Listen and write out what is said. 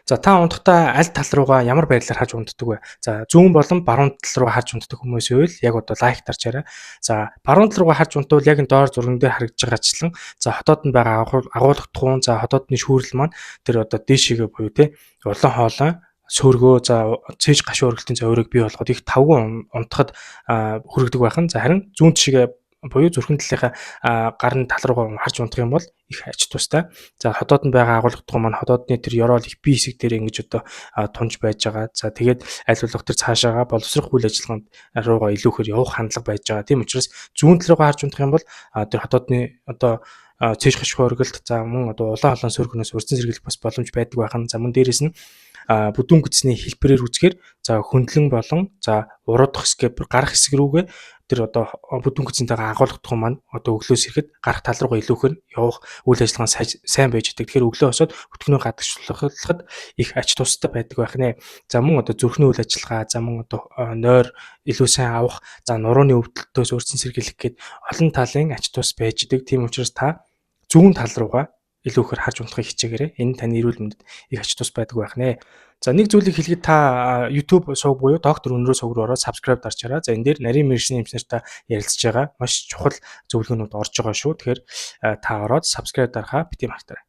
За та унтахдаа аль тал руугаа ямар байдлаар хаж унтдаг вэ? За зүүн болон баруун тал руу хаж унтдаг хүмүүс ивэл яг одоо лайк дарчаарай. За баруун тал руугаа хаж унтвал яг энэ доор зурган дээр харагдж байгаачлан за хотоод нь байгаа агуулгатгуун за хотоодны шүүрэл маань тэр одоо дээшээгээ буюу те улаан хоолой сөргөө за цээж гашуун өргөлтийн зөвөрийг бий болгоод их тавган унтахад хүрэгдэг байхан. За харин зүүн тишгээ буюу зүрхэн талынхаа гарын тал руугаа харж унтах юм бол их ач тустай. За хотоод нь байгаа агуулгатгуун маань хотоодны тэр ёроол их бие хэсэг дээр ингэж одоо тунж байж байгаа. За тэгээд аль болох тэр цаашаага боловсрох үйл ажиллагаанд руугаа илүүхээр явах хандлага байж байгаа. Тийм учраас зүүн тал руугаа харж унтах юм бол тэр хотоодны одоо цээж гашуун өргөлт за мөн одоо улаан холон сөргөнөөс урьдчилан сэргийлэх бас боломж байдаг байхан. За мөн дээрэс нь бүдүүн гүцний хэлбэрээр үзэхээр за хөндлөн болон за уруудах хэсгээ гарах хэсэг рүүгээ тэр одоо бүдүүн гүцэнтэйгээ агуулгадах маань одоо өглөөс ирэхэд гарах тал руугаа илүүхээр явах үйл ажиллагаа сайн байж идэг. Тэгэхээр өглөө босоод өтгөнөө гадагшлахад их ач тустай байдаг байх нэ. За мөн одоо зүрхний үйл ажиллагаа, за мөн одоо нойр илүү сайн авах, за нурууны өвдөлтөөс урьдчилан сэргийлэх гээд олон талын ач тус байж идэг. Тийм учраас та зүүн тал руугаа илүүхээр харж унтахыг хичээгээрэй. Энэ таны эрүүл мэндэд их ач тус байдаг байх нэ. За нэг зүйлийг хэлэхэд та YouTube сувг буюу доктор Өнрөө сувг руу ороод subscribe дарчаарай. За энэ дээр нарийн медицины эмчнэртэй ярилцж байгаа маш чухал зөвлөгөөнүүд орж байгаа шүү. Тэгэхээр та ороод subscribe дарахаа бити мартаарай.